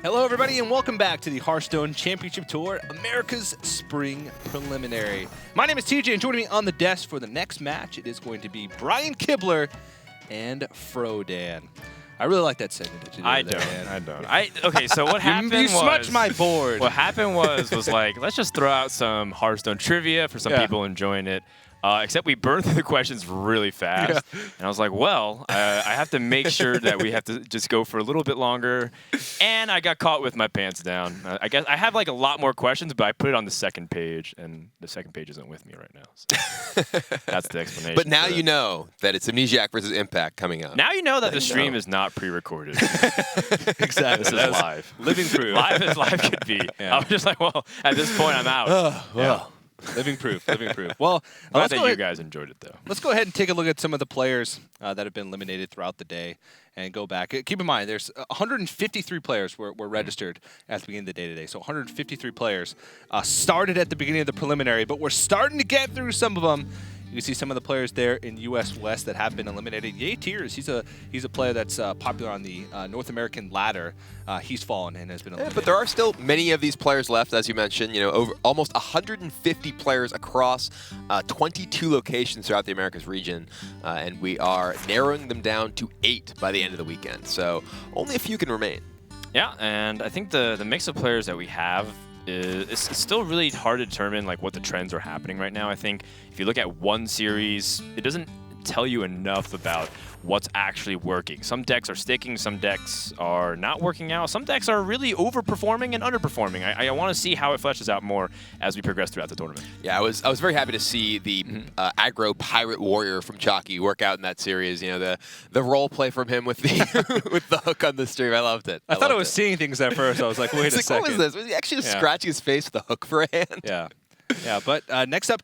Hello, everybody, and welcome back to the Hearthstone Championship Tour, America's Spring Preliminary. My name is TJ, and joining me on the desk for the next match, it is going to be Brian Kibler and Frodan. I really like that segment that you did. I don't. Okay, so what happened you was... smudged my board. What happened was like, let's just throw out some Hearthstone trivia for some people enjoying it. Except we burned through the questions really fast. Yeah. And I was like, well, I have to make sure that we have to just go for a little bit longer. And I got caught with my pants down. I guess I have like a lot more questions, but I put it on the second page, and the second page isn't with me right now. So that's the explanation. But now you know that it's Amnesiasc versus Impact coming up. Now you know that the stream is not pre-recorded. Exactly. This is live. Living proof. Live as live could be. Yeah. I was just like, well, at this point, I'm out. Well. Living proof, living proof. Well, glad that you guys enjoyed it, though. Let's go ahead and take a look at some of the players that have been eliminated throughout the day and go back. Keep in mind, there's 153 players were registered at the beginning of the day today. So 153 players started at the beginning of the preliminary, but we're starting to get through some of them. You can see some of the players there in US West that have been eliminated. Yay Tears, he's a player that's popular on the North American ladder. He's fallen and has been eliminated. Yeah, but there are still many of these players left, as you mentioned. You know, over almost 150 players across 22 locations throughout the Americas region, and we are narrowing them down to 8 by the end of the weekend. So only a few can remain. Yeah, and I think the mix of players that we have it's still really hard to determine like what the trends are happening right now. I think if you look at one series, it doesn't tell you enough about what's actually working. Some decks are sticking, some decks are not working out, some decks are really overperforming and underperforming. I want to see how it fleshes out more as we progress throughout the tournament. Yeah, I was very happy to see the aggro pirate warrior from Chalky work out in that series. You know, the role play from him with the with the hook on the stream. I loved it. I thought I was seeing things at first. I was like, wait a second. What was this? Was he actually just scratching his face with a hook for a hand? Yeah. Yeah, but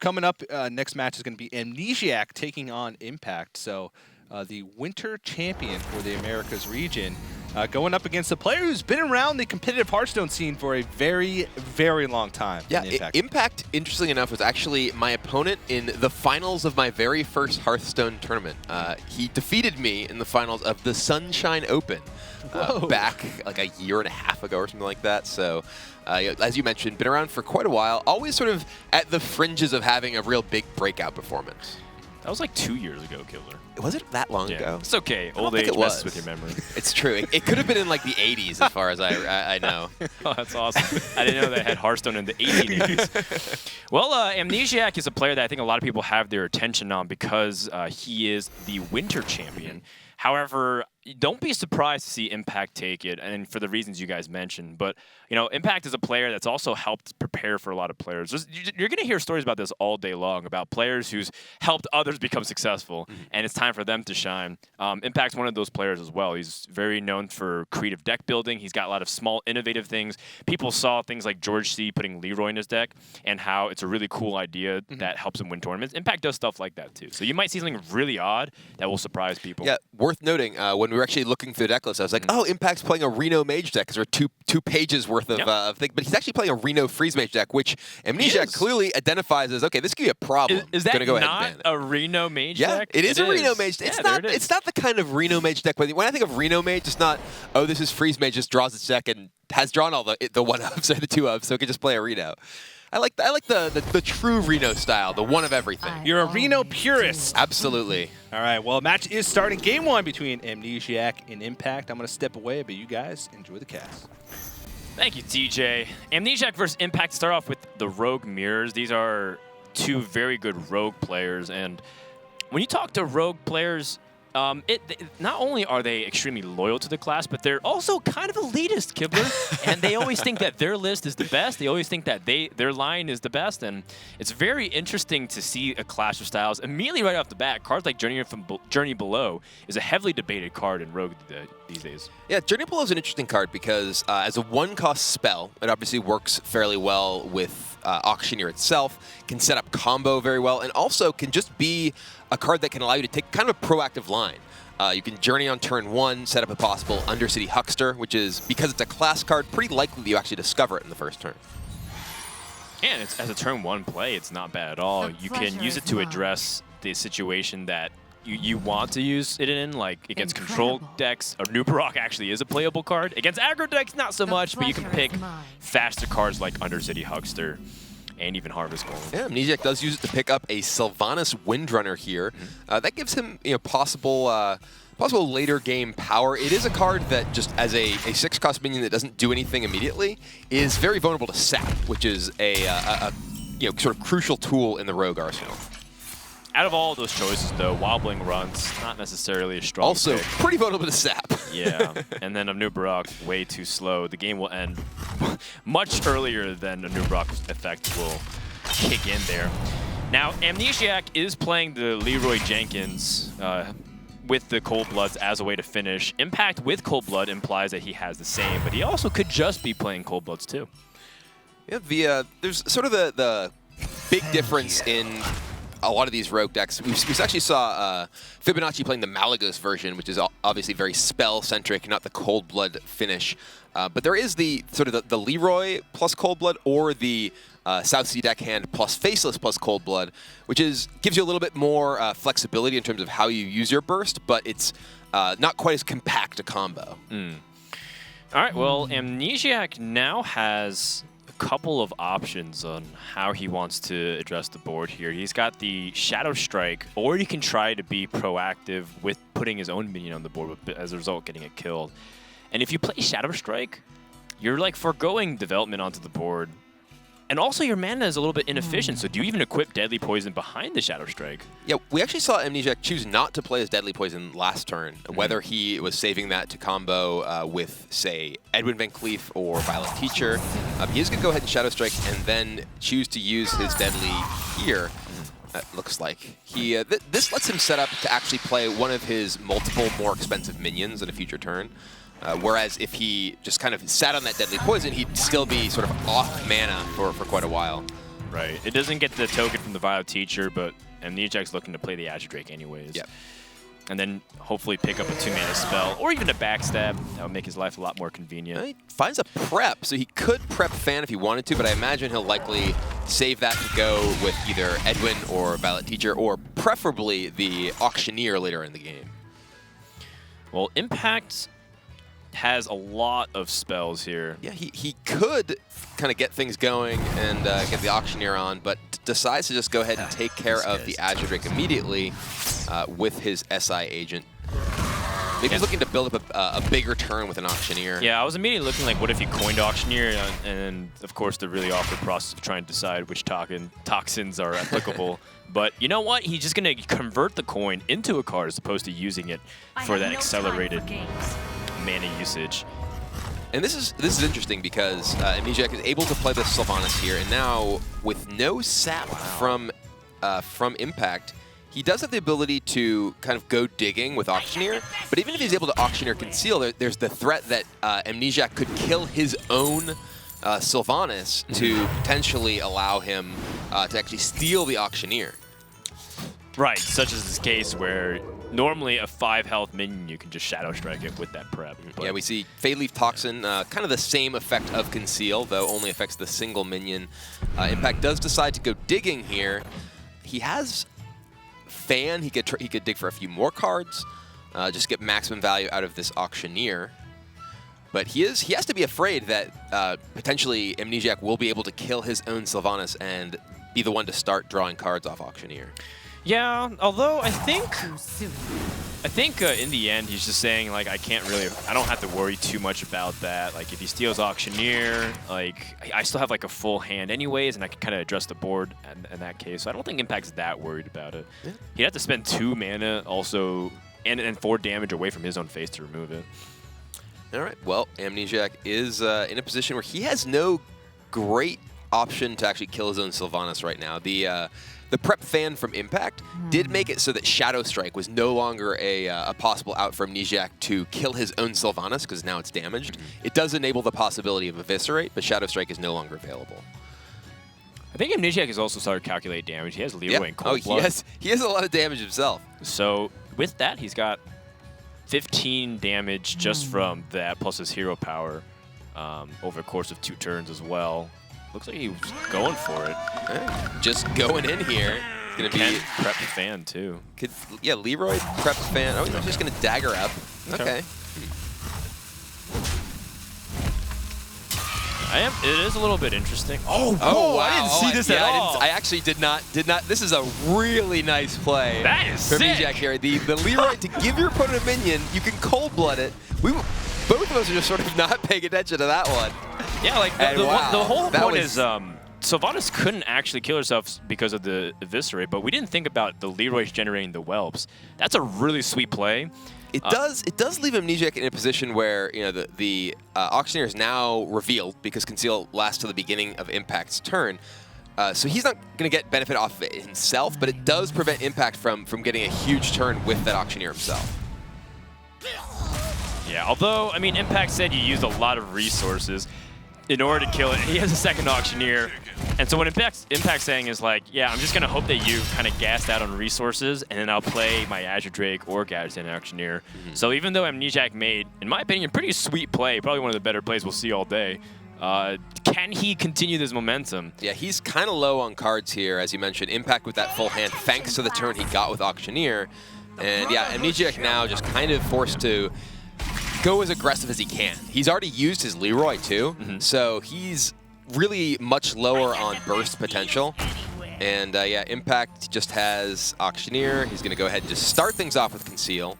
coming up, next match is going to be Amnesiasc taking on Impact. So the winter champion for the Americas region going up against a player who's been around the competitive Hearthstone scene for a very, very long time. Yeah, Impact, interestingly enough, was actually my opponent in the finals of my very first Hearthstone tournament. He defeated me in the finals of the Sunshine Open back like a year and a half ago or something like that. So, as you mentioned, been around for quite a while, always sort of at the fringes of having a real big breakout performance. That was like 2 years ago, Kibler. Was it that long ago? It's okay. Old age messes with your memory. It's true. It could have been in like the 80s as far as I know. Oh, that's awesome. I didn't know they had Hearthstone in the 1880s. Well, Amnesiasc is a player that I think a lot of people have their attention on because he is the winter champion. However, don't be surprised to see Impact take it, and for the reasons you guys mentioned. But, you know, Impact is a player that's also helped prepare for a lot of players. You're going to hear stories about this all day long, about players who's helped others become successful, and it's time for them to shine. Impact's one of those players as well. He's very known for creative deck building. He's got a lot of small, innovative things. People saw things like George C. putting Leroy in his deck, and how it's a really cool idea that helps him win tournaments. Impact does stuff like that, too. So you might see something really odd that will surprise people. Yeah, worth noting, when we were actually looking through the deck list, I was like, oh, Impact's playing a Reno Mage deck because there are two pages worth of things. But he's actually playing a Reno Freeze Mage deck, which Amnesiasc clearly identifies as, okay, this could be a problem. Is that not a Reno Mage deck? Yeah, it is a Reno Mage deck. It's not the kind of Reno Mage deck. When I think of Reno Mage, it's not, oh, this is Freeze Mage, just draws its deck and has drawn all the 1-ofs or the 2-ofs, so it can just play a Reno. I like the true Reno style, the one of everything. You're a Reno purist. Absolutely. All right, well, a match is starting. Game 1 between Amnesiasc and Impact. I'm going to step away, but you guys enjoy the cast. Thank you, TJ. Amnesiasc versus Impact start off with the Rogue Mirrors. These are two very good Rogue players, and when you talk to Rogue players, not only are they extremely loyal to the class, but they're also kind of elitist, Kibler. And they always think that their list is the best. They always think that their line is the best. And it's very interesting to see a clash of styles. Immediately right off the bat, cards like Journey Below is a heavily debated card in Rogue these days. Yeah, Journey Below is an interesting card because as a 1-cost spell, it obviously works fairly well with Auctioneer itself, can set up combo very well, and also can just be a card that can allow you to take kind of a proactive line. You can Journey on turn 1, set up a possible Undercity Huckster, which is, because it's a class card, pretty likely that you actually discover it in the first turn. And as a turn 1 play, it's not bad at all. You can use it to address the situation that you want to use it in, like against control decks. Or Nubarok actually is a playable card. Against aggro decks, not so much, but you can pick faster cards like Undercity Huckster and even Harvest Golem. Yeah, Amnesiac does use it to pick up a Sylvanas Windrunner here. That gives him possible later game power. It is a card that just as a 6-cost minion that doesn't do anything immediately is very vulnerable to sap, which is a sort of crucial tool in the rogue arsenal. Out of all those choices, though, Wobbling Run's not necessarily a strong Also, pick. pretty vulnerable to sap. Yeah, and then a Nubarok way too slow. The game will end much earlier than a Nubarok effect will kick in there. Now, Amnesiac is playing the Leroy Jenkins with the Cold Bloods as a way to finish. Impact with Cold Blood implies that he has the same, but he also could just be playing Cold Bloods too. Yeah, there's sort of the big difference in a lot of these rogue decks. We actually saw Fibonacci playing the Malagos version, which is obviously very spell-centric, not the Cold Blood finish. But there is the sort of the Leroy plus Cold Blood, or the South Sea Deckhand plus Faceless plus Cold Blood, which gives you a little bit more flexibility in terms of how you use your burst, but it's not quite as compact a combo. All right, well, Amnesiac now has couple of options on how he wants to address the board here. He's got the Shadow Strike, or he can try to be proactive with putting his own minion on the board, but as a result getting it killed. And if you play Shadow Strike, you're like foregoing development onto the board. And also your mana is a little bit inefficient, so do you even equip Deadly Poison behind the Shadow Strike? Yeah, we actually saw Amnesiac choose not to play his Deadly Poison last turn, whether he was saving that to combo with, say, Edwin Van Cleef or Violet Teacher. He is going to go ahead and Shadow Strike and then choose to use his Deadly here. It looks like this lets him set up to actually play one of his multiple more expensive minions in a future turn. Whereas if he just kind of sat on that Deadly Poison, he'd still be sort of off mana for quite a while. Right. It doesn't get the token from the Violet Teacher, but Amnesiac's looking to play the Azure Drake anyways. Yep. And then hopefully pick up a 2-mana spell, or even a backstab. That would make his life a lot more convenient. He finds a prep, so he could prep Fan if he wanted to, but I imagine he'll likely save that to go with either Edwin or Violet Teacher, or preferably the Auctioneer later in the game. Well, Impact has a lot of spells here. Yeah, he could kind of get things going and get the Auctioneer on, but decides to just go ahead and take care of the Azure Drake immediately with his SI agent. Maybe he's looking to build up a bigger turn with an Auctioneer. Yeah, I was immediately looking like, what if he coined Auctioneer? And of course, the really awkward process of trying to decide which toxins are applicable. But you know what? He's just going to convert the coin into a card as opposed to using it for that accelerated mana usage. And this is interesting because Amnesiac is able to play the Sylvanas here, and now with no sap from Impact, he does have the ability to kind of go digging with Auctioneer. But even if he's able to Auctioneer Conceal, there's the threat that Amnesiac could kill his own Sylvanas to potentially allow him to actually steal the Auctioneer. Right, such as this case where normally a 5-health minion, you can just Shadow Strike it with that prep. But yeah, we see Feyleaf Toxin, kind of the same effect of Conceal, though only affects the single minion. Impact does decide to go digging here. He has Fan. He could dig for a few more cards, just get maximum value out of this Auctioneer. But he has to be afraid that potentially Amnesiac will be able to kill his own Sylvanas and be the one to start drawing cards off Auctioneer. Yeah, although I think in the end he's just saying, like, I don't have to worry too much about that. Like, if he steals Auctioneer, like, I still have like a full hand anyways, and I can kind of address the board in that case. So I don't think Impact's that worried about it. Yeah. He'd have to spend 2 mana also and 4 damage away from his own face to remove it. All right, well, Amnesiac is in a position where he has no great option to actually kill his own Sylvanas right now. The prep Fan from Impact did make it so that Shadow Strike was no longer a possible out for Amnesiac to kill his own Sylvanas, because now it's damaged. It does enable the possibility of Eviscerate, but Shadow Strike is no longer available. I think Amnesiac has also started to calculate damage. He has Leroy and Cold Blood. He has a lot of damage himself. So with that, he's got 15 damage just from that, plus his hero power over the course of 2 turns as well. Looks like he was going for it. Just going in here. Gonna be prep the fan too. Yeah, Leroy prep the fan. Oh, he's just gonna dagger up. Okay. It is a little bit interesting. Oh, wow. I I didn't see this at all. I actually did not. This is a really nice play. That is from sick. Amnesiasc here. The Leroy to give your opponent a minion. You can cold blood it. Both of us are just sort of not paying attention to that one. Yeah, like the whole point is Sylvanas couldn't actually kill herself because of the Eviscerate, but we didn't think about the Leroy's generating the whelps. That's a really sweet play. It does leave Amnesiasc in a position where the Auctioneer is now revealed because Conceal lasts to the beginning of Impact's turn. So he's not going to get benefit off of it himself, but it does prevent Impact from getting a huge turn with that Auctioneer himself. Yeah, although, I mean, Impact said you used a lot of resources in order to kill it. He has a second Auctioneer. And so what Impact's saying is like, yeah, I'm just going to hope that you kind of gassed out on resources, and then I'll play my Azure Drake or Gadget Sand Auctioneer. So even though Amnesiasc made, in my opinion, a pretty sweet play, probably one of the better plays we'll see all day, can he continue this momentum? Yeah, he's kind of low on cards here, as you mentioned. Impact with that full hand, thanks to the turn he got with Auctioneer. And yeah, Amnesiasc now just kind of forced to go as aggressive as he can. He's already used his Leroy too, so he's really much lower on burst potential. And yeah, Impact just has Auctioneer. He's going to go ahead and just start things off with Conceal.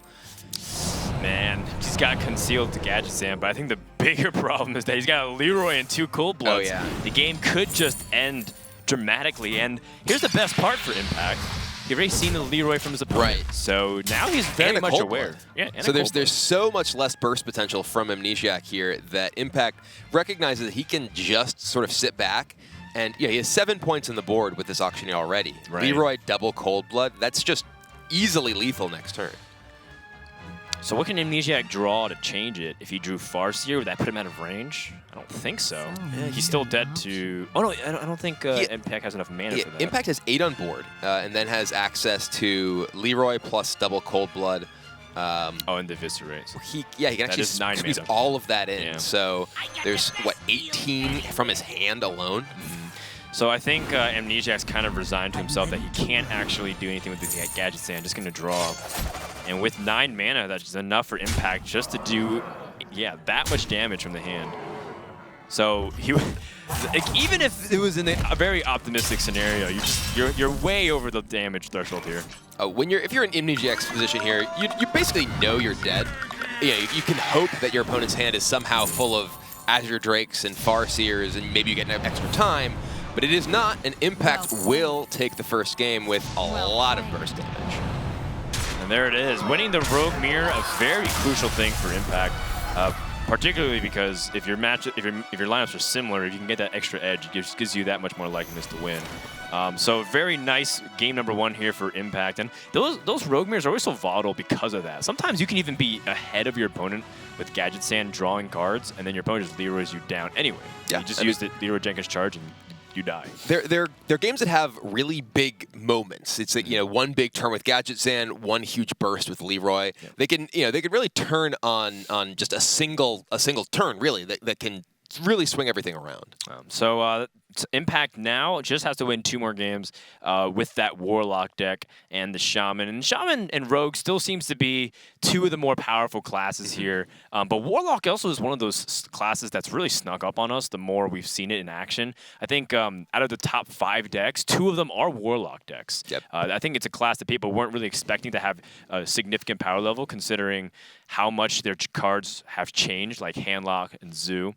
Man, he's got Concealed to Gadget Sand, but I think the bigger problem is that he's got a Leroy and 2 Cold Bloods. Oh, yeah. The game could just end dramatically, and here's the best part for Impact. You've already seen the Leroy from his opponent. Right. So now he's very much aware. Yeah, and so there's so much less burst potential from Amnesiasc here that Impact recognizes that he can just sort of sit back. And yeah, he has 7 points on the board with this Auctioneer already. Right. Leroy double Cold Blood. That's just easily lethal next turn. So what can Amnesiasc draw to change it? If he drew Farseer, would that put him out of range? I don't think so. Yeah, he's still dead to... Oh, no, I don't think Impact has enough mana for that. Impact has 8 on board, and then has access to Leroy plus double Cold Blood. And the Eviscerate. He can actually squeeze all of that in. Yeah. So there's, what, 18 from his hand alone? So I think Amnesiasc's kind of resigned to himself that he can't actually do anything with the Gadget Sand, just going to draw. And with 9 mana, that's enough for Impact just to do, that much damage from the hand. So he, even if it was in a very optimistic scenario, you're way over the damage threshold here. If you're in Amnesiasc's position here, you basically know you're dead. You can hope that your opponent's hand is somehow full of Azure Drakes and Farseers, and maybe you get an extra time. But it is not, and Impact will take the first game with a lot of burst damage. And there it is. Winning the Rogue Mirror, a very crucial thing for Impact, particularly because if your lineups are similar, if you can get that extra edge, it gives you that much more likeliness to win. So very nice game number 1 here for Impact. And those Rogue Mirrors are always so volatile because of that. Sometimes you can even be ahead of your opponent with Gadget Sand drawing cards, and then your opponent just Leroys you down anyway. Yeah, you just use the Leroy Jenkins charge and you die. They're games that have really big moments. It's like, one big turn with Gadget Sand, one huge burst with Leroy. Yep. They can really turn on just a single turn really that can really swing everything around. So Impact now just has to win 2 more games with that Warlock deck and the Shaman. And Shaman and Rogue still seems to be 2 of the more powerful classes here. But Warlock also is one of those classes that's really snuck up on us the more we've seen it in action. I think out of the top 5 decks, 2 of them are Warlock decks. Yep. I think it's a class that people weren't really expecting to have a significant power level considering how much their cards have changed, like Handlock and Zoo.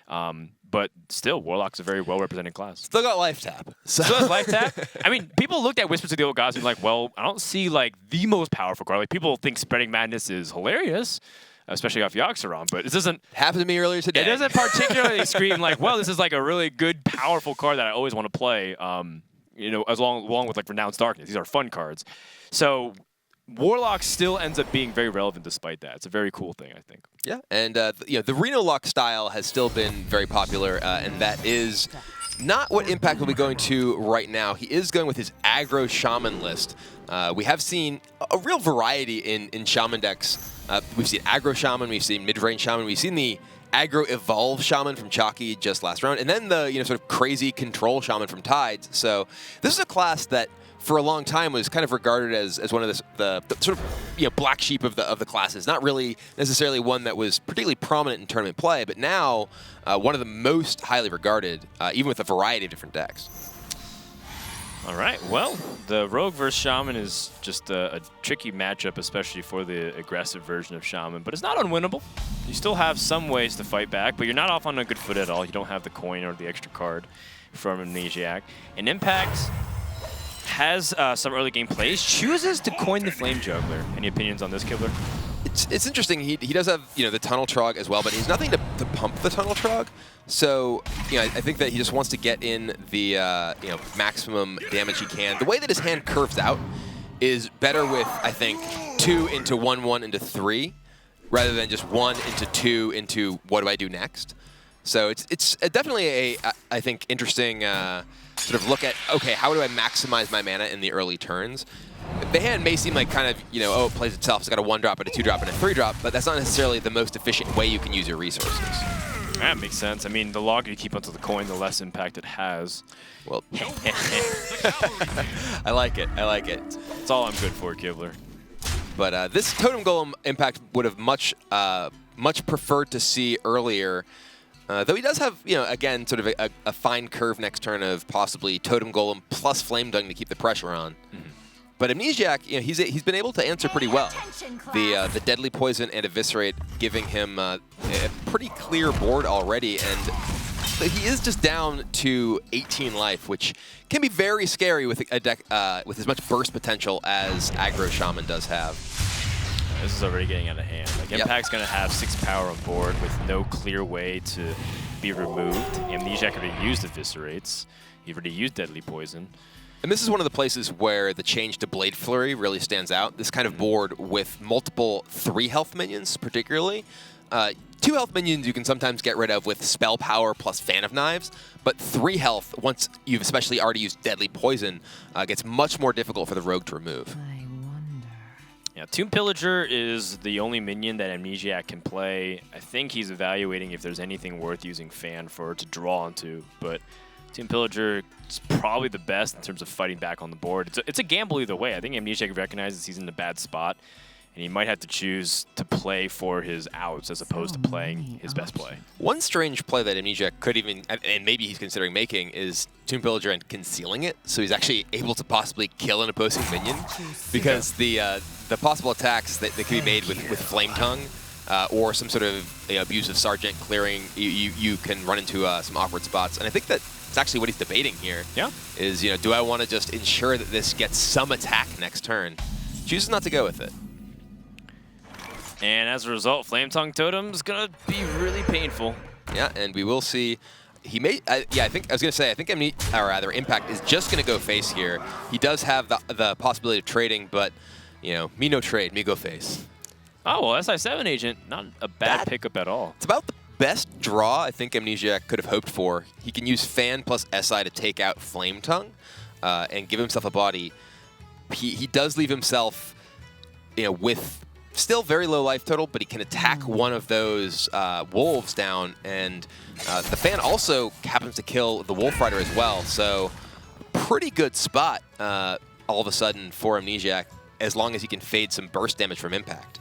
But still, Warlock's a very well-represented class. Still got Life Tap. Still has Life Tap? I mean, people looked at Whispers of the Old Gods and were like, well, I don't see, like, the most powerful card. Like, people think Spreading Madness is hilarious, especially off Yoxeron, but it doesn't... Happened to me earlier today. It doesn't particularly scream like, well, this is, like, a really good, powerful card that I always want to play, along with, like, Renounced Darkness. These are fun cards. So... Warlock still ends up being very relevant despite that. It's a very cool thing, I think. Yeah, and the Reno Lock style has still been very popular, and that is not what Impact will be going to right now. He is going with his aggro Shaman list. We have seen a real variety in Shaman decks. We've seen aggro Shaman, we've seen mid-range Shaman, we've seen the aggro Evolve Shaman from Chalky just last round, and then the sort of crazy control Shaman from Tides. So this is a class that for a long time was kind of regarded as one of the sort of black sheep of the classes. Not really necessarily one that was particularly prominent in tournament play, but now one of the most highly regarded, even with a variety of different decks. All right, well, the Rogue versus Shaman is just a tricky matchup, especially for the aggressive version of Shaman, but it's not unwinnable. You still have some ways to fight back, but you're not off on a good foot at all. You don't have the coin or the extra card from Amnesiasc. And Impact has some early game plays, chooses to coin the Flame Juggler. Any opinions on this, Kibler? It's interesting. He does have the Tunnel Trog as well, but he's nothing to pump the Tunnel Trog. So I think that he just wants to get in the maximum damage he can. The way that his hand curves out is better with, I think, 2 into 1/1 into 3, rather than just 1 into 2 into what do I do next. So it's definitely I think interesting sort of look at, okay, how do I maximize my mana in the early turns? The hand may seem like kind of, oh, it plays itself. It's got a 1-drop and a 2-drop and a 3-drop, but that's not necessarily the most efficient way you can use your resources. That makes sense. I mean, the longer you keep onto the coin, the less impact it has. Well, I like it. I like it. That's all I'm good for, Kibler. But this Totem Golem Impact would have much preferred to see earlier. Though he does have, again, sort of a fine curve next turn of possibly Totem Golem plus Flame Dung to keep the pressure on. Mm-hmm. But Amnesiasc, he's been able to answer pretty well. The Deadly Poison and Eviscerate giving him a pretty clear board already, and he is just down to 18 life, which can be very scary with a deck with as much burst potential as Aggro Shaman does have. This is already getting out of hand. Like, Impact's going to have 6 power on board with no clear way to be removed. Amnesiasc already used Eviscerates. He already used Deadly Poison. And this is one of the places where the change to Blade Flurry really stands out. This kind of board with multiple 3-health minions, particularly. 2-health minions you can sometimes get rid of with Spell Power plus Fan of Knives, but 3 health, once you've especially already used Deadly Poison, gets much more difficult for the Rogue to remove. Yeah, Tomb Pillager is the only minion that Amnesiasc can play. I think he's evaluating if there's anything worth using Fan for to draw onto, but Tomb Pillager is probably the best in terms of fighting back on the board. It's a gamble either way. I think Amnesiasc recognizes he's in a bad spot, and he might have to choose to play for his outs as opposed to playing his best play. One strange play that Amnesiasc could even, and maybe he's considering making, is Tomb Pillager and concealing it, so he's actually able to possibly kill an opposing minion, because the possible attacks that can be made with Flame Tongue or some sort of abusive Sergeant clearing, you can run into some awkward spots, and I think that it's actually what he's debating here. Yeah. Is, do I want to just ensure that this gets some attack next turn? Chooses not to go with it. And as a result, Flame Tongue Totem's going to be really painful. Yeah, and we will see. He may, I think Impact is just going to go face here. He does have the possibility of trading, but, me no trade, me go face. Oh, well, SI7 Agent, not a bad pickup at all. It's about the best draw I think Amnesiasc could have hoped for. He can use Fan plus SI to take out Flame Tongue and give himself a body. He does leave himself, with still very low life total, but he can attack one of those wolves down, and the Fan also happens to kill the Wolf Rider as well, so pretty good spot all of a sudden for Amnesiasc, as long as he can fade some burst damage from Impact.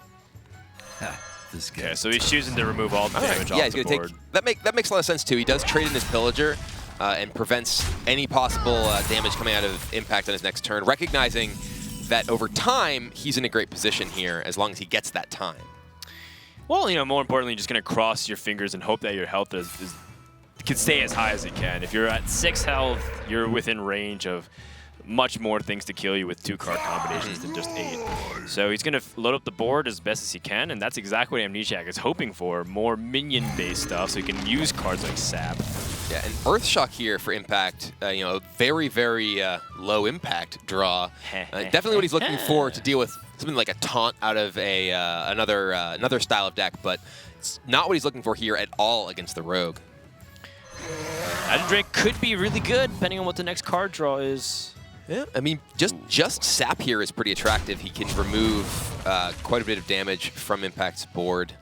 Okay, so he's choosing to remove all the damage off the board. That makes a lot of sense too. He does trade in his Pillager and prevents any possible damage coming out of Impact on his next turn, recognizing that over time, he's in a great position here as long as he gets that time. Well, more importantly, just going to cross your fingers and hope that your health can stay as high as it can. If you're at 6 health, you're within range of much more things to kill you with 2 card combinations than just 8. So he's going to load up the board as best as he can, and that's exactly what Amnesiasc is hoping for, more minion-based stuff so he can use cards like Sap. Yeah, and Earthshock here for Impact, a very, very low impact draw. Definitely what he's looking for to deal with something like a taunt out of another style of deck, but it's not what he's looking for here at all against the Rogue. Adam Drake could be really good, depending on what the next card draw is. Yeah, I mean, just Sap here is pretty attractive. He can remove quite a bit of damage from Impact's board.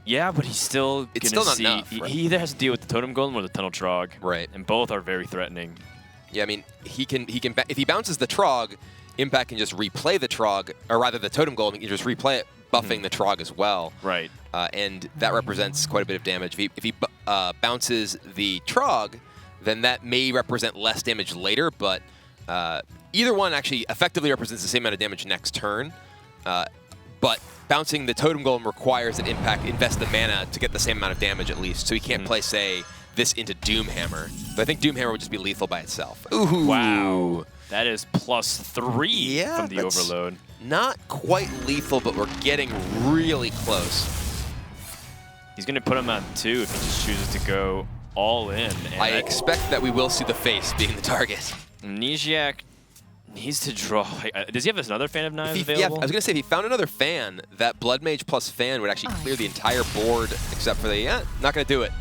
Yeah, but he's still not enough, right? He either has to deal with the Totem Golem or the Tunnel Trog. Right. And both are very threatening. Yeah, I mean, he can if he bounces the Trog, Impact can just replay the Trog, or rather the Totem Golem, he can just replay it, buffing the Trog as well. Right. And that represents quite a bit of damage. If he bounces the Trog, then that may represent less damage later, but either one actually effectively represents the same amount of damage next turn. But bouncing the Totem Golem requires that Impact invest the mana to get the same amount of damage at least, so he can't play, say, this into Doomhammer. But I think Doomhammer would just be lethal by itself. Ooh. Wow. That is +3 from the Overload. Not quite lethal, but we're getting really close. He's going to put him on 2 if he just chooses to go all in. And I expect that we will see the face being the target. Amnesiac needs to draw. Does he have another Fan of Knives available? Yeah, I was going to say, if he found another fan, that Blood Mage plus fan would actually clear the entire board, except for the, not going to do it.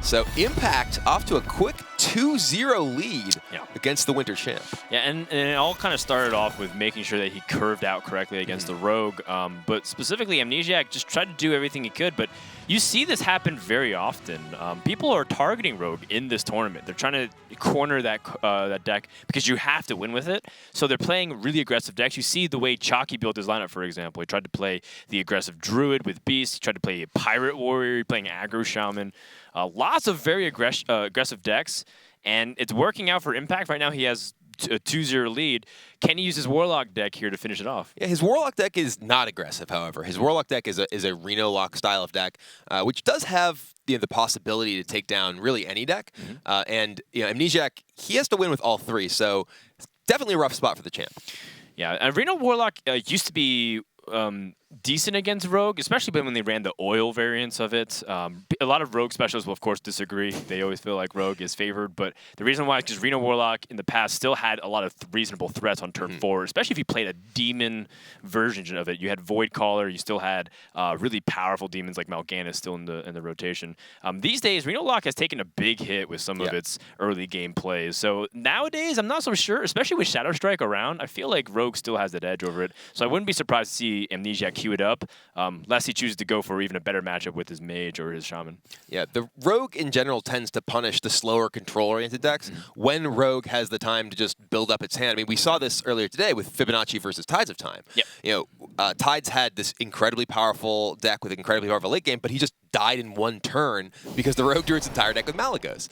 So Impact off to a quick 2-0 lead against the Winter Champ. Yeah, and it all kind of started off with making sure that he curved out correctly against the Rogue. But specifically, Amnesiac just tried to do everything he could. But you see this happen very often. People are targeting Rogue in this tournament. They're trying to corner that that deck because you have to win with it. So they're playing really aggressive decks. You see the way Chalky built his lineup, for example. He tried to play the aggressive Druid with Beast. He tried to play a Pirate Warrior, playing aggro Shaman. Lots of very aggressive decks, and it's working out for Impact. Right now he has a 2-0 lead. Can he use his Warlock deck here to finish it off? Yeah, his Warlock deck is not aggressive, however. His Warlock deck is a Reno Lock style of deck, which does have the possibility to take down really any deck. And Amnesiac, he has to win with all 3, so it's definitely a rough spot for the champ. Yeah, and Reno Warlock used to be decent against Rogue, especially when they ran the oil variants of it. A lot of Rogue specialists will, of course, disagree. They always feel like Rogue is favored, but the reason why is because Reno Warlock in the past still had a lot of reasonable threats on turn 4, especially if you played a demon version of it. You had Void Caller, you still had really powerful demons like Mal'Ganis still in the rotation. These days, Reno Warlock has taken a big hit with some of its early game plays. So nowadays, I'm not so sure, especially with Shadow Strike around, I feel like Rogue still has that edge over it. So I wouldn't be surprised to see Amnesiac queue it up, unless he chooses to go for even a better matchup with his Mage or his Shaman. Yeah, the Rogue in general tends to punish the slower control-oriented decks when Rogue has the time to just build up its hand. I mean, we saw this earlier today with Fibonacci versus Tides of Time. Tides had this incredibly powerful deck with an incredibly powerful late game, but he just died in one turn because the Rogue drew its entire deck with Malagos.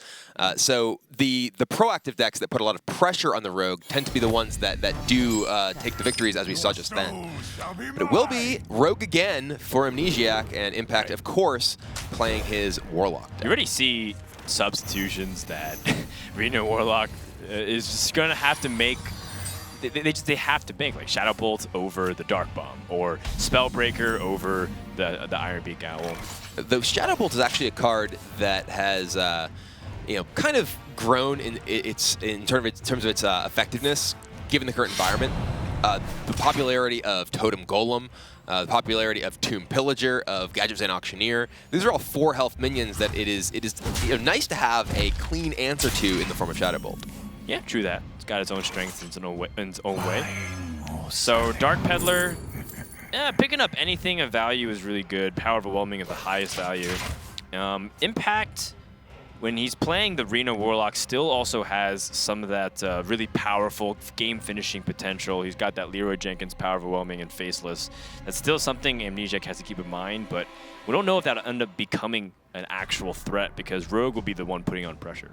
So the proactive decks that put a lot of pressure on the Rogue tend to be the ones that do take the victories, as we saw just then. But it will be Rogue again for Amnesiac, and Impact, of course, playing his Warlock deck. You already see substitutions that Reno Warlock is just going to have to make. They have to make, like Shadow Bolt over the Dark Bomb, or Spellbreaker over the Iron Beak Owl. The Shadow Bolt is actually a card that has, kind of grown in terms of its effectiveness, given the current environment. The popularity of Totem Golem, the popularity of Tomb Pillager, of Gadget and Auctioneer. These are all 4 health minions that it is nice to have a clean answer to in the form of Shadow Bolt. Yeah, true that. It's got its own strengths in its own way. So Dark Peddler, picking up anything of value is really good. Power Overwhelming is the highest value. Impact, when he's playing the Reno Warlock, still also has some of that really powerful game-finishing potential. He's got that Leroy Jenkins Power Overwhelming and Faceless. That's still something Amnesiac has to keep in mind, but we don't know if that'll end up becoming an actual threat because Rogue will be the one putting on pressure.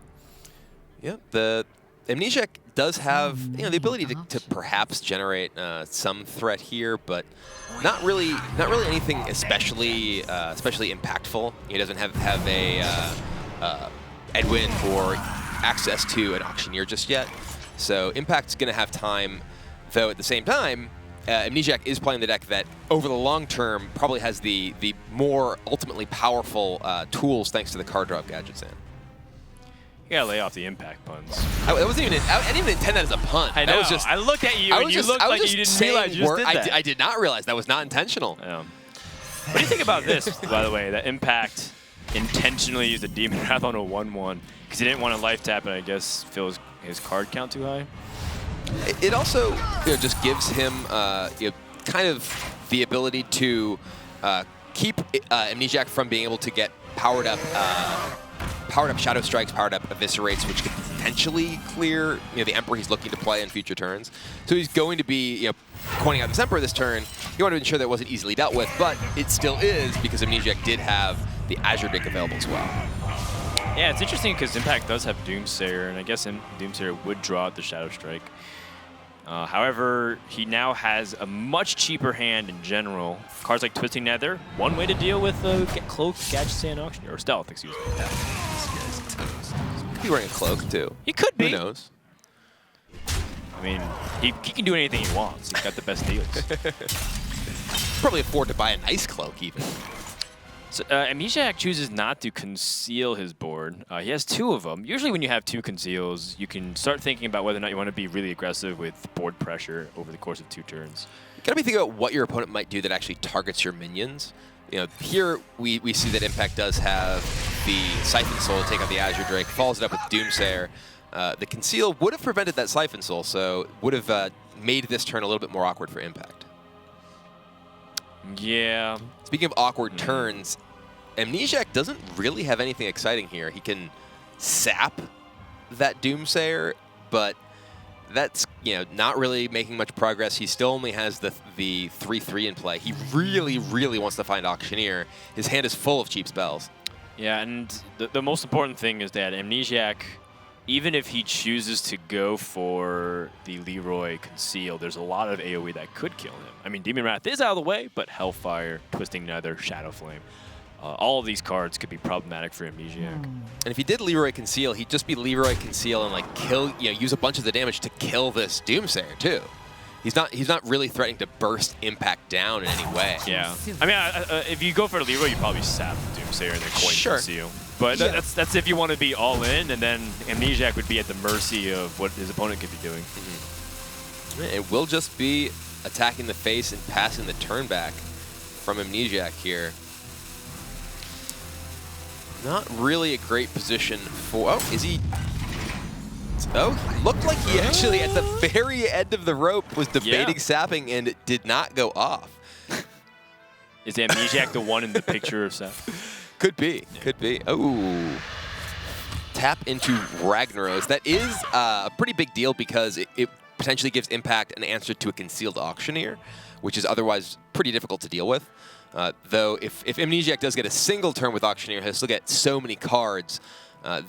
Yeah, the Amnesiac does have the ability to perhaps generate some threat here, but not really anything especially impactful. He doesn't have a Edwin or access to an Auctioneer just yet, so Impact's going to have time. Though at the same time, Amnesiac is playing the deck that, over the long term, probably has the more ultimately powerful tools thanks to the card draw of Gadget Sand. You gotta lay off the Impact puns. I didn't even intend that as a pun. I know. That was just, I looked at you and you looked like you didn't realize you just did that. I did not realize that was not intentional. What do you think about this, by the way, that Impact intentionally used a Demon Wrath on a 1/1 because he didn't want to life tap and I guess feel his card count too high? It also just gives him kind of the ability to keep Amnesiac from being able to get powered up Shadow Strikes, powered up Eviscerates, which could potentially clear the Emperor he's looking to play in future turns. So he's going to be coining out this Emperor this turn. He wanted to ensure that it wasn't easily dealt with, but it still is because Amnesiac did have the Azure Drake available as well. Yeah, it's interesting because Impact does have Doomsayer, and I guess Doomsayer would draw out the Shadow Strike. However, he now has a much cheaper hand in general. Cards like Twisting Nether, one way to deal with Cloak, Gadget Sand Auctioneer, or Stealth, excuse me. He could be wearing a cloak too. He could be. Who knows? I mean, he can do anything he wants. He's got the best deals. Probably afford to buy a nice cloak even. So Amnesiac chooses not to conceal his board. He has 2 of them. Usually when you have 2 conceals, you can start thinking about whether or not you want to be really aggressive with board pressure over the course of 2 turns. You gotta be thinking about what your opponent might do that actually targets your minions. Here we see that Impact does have the Siphon Soul to take out the Azure Drake, follows it up with Doomsayer. The Conceal would have prevented that Siphon Soul, so would have made this turn a little bit more awkward for Impact. Yeah. Speaking of awkward turns, Amnesiac doesn't really have anything exciting here. He can sap that Doomsayer, but that's not really making much progress. He still only has the 3/3 in play. He really, really wants to find Auctioneer. His hand is full of cheap spells. Yeah, and the most important thing is that Amnesiac, even if he chooses to go for the Leroy Conceal, there's a lot of AoE that could kill him. I mean, Demon Wrath is out of the way, but Hellfire, Twisting Nether, Shadow Flame, all of these cards could be problematic for Amnesiac. And if he did Leroy Conceal, he'd just be Leroy Conceal and kill, use a bunch of the damage to kill this Doomsayer too. He's not really threatening to burst Impact down in any way. Yeah, I mean, if you go for Leroy, you probably sap Doomsayer and then coin Conceal. But that's if you want to be all in, and then Amnesiac would be at the mercy of what his opponent could be doing. It will just be attacking the face and passing the turn back from Amnesiac here. Not really a great position for... Oh, is he... Oh, looked like he actually, at the very end of the rope, was debating sapping and it did not go off. Is Amnesiac the one in the picture of sap? Could be. Could be. Oh. Tap into Ragnaros. That is a pretty big deal because it potentially gives Impact an answer to a Concealed Auctioneer, which is otherwise pretty difficult to deal with. Though if Amnesiac does get a single turn with Auctioneer, he'll still get so many cards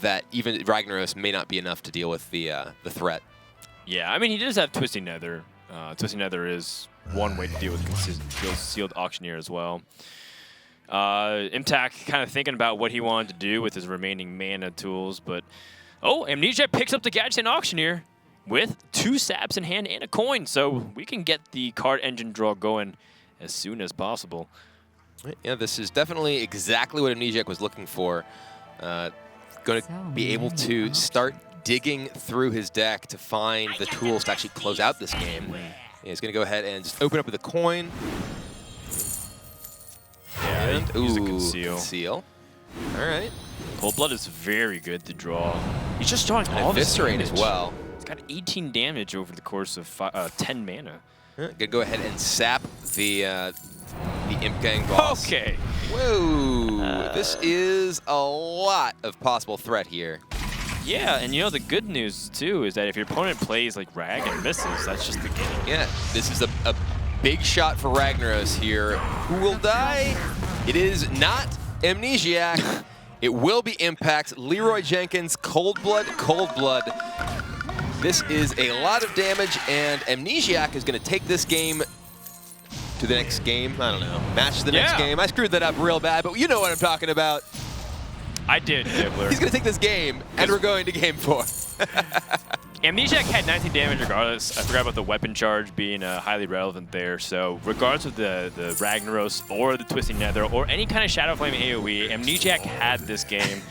that even Ragnaros may not be enough to deal with the threat. Yeah, I mean, he does have Twisting Nether. Twisting Nether is one way to deal with Concealed Auctioneer as well. Impact kind of thinking about what he wanted to do with his remaining mana tools, but Amnesiac picks up the Gadget and Auctioneer with 2 saps in hand and a coin, so we can get the card engine draw going as soon as possible. Yeah, this is definitely exactly what Amnesiac was looking for. Going to be able to start digging through his deck to find the tools to actually close out this game. And he's going to go ahead and just open up with a coin. Yeah, use a Conceal. All right. Cold Blood is very good to draw. He's just drawing all of his Eviscerate damage as well. He's got 18 damage over the course of 10 mana. Gonna go ahead and sap the Imp Gang boss. Okay. Whoa. This is a lot of possible threat here. Yeah, and the good news too is that if your opponent plays like Rag and misses, that's just the game. Yeah, this is a big shot for Ragnaros here. Who will die? It is not Amnesiac. It will be Impact. Leroy Jenkins, Cold Blood, Cold Blood. This is a lot of damage, and Amnesiac is going to take this game to the next game. I don't know. Match to the next game. I screwed that up real bad, but you know what I'm talking about. I did, Dibbler. He's going to take this game, and we're going to game 4. Amnesiac had 19 damage regardless. I forgot about the weapon charge being highly relevant there. So regardless of the Ragnaros or the Twisting Nether or any kind of Shadow Flame AoE, Amnesiac had this game.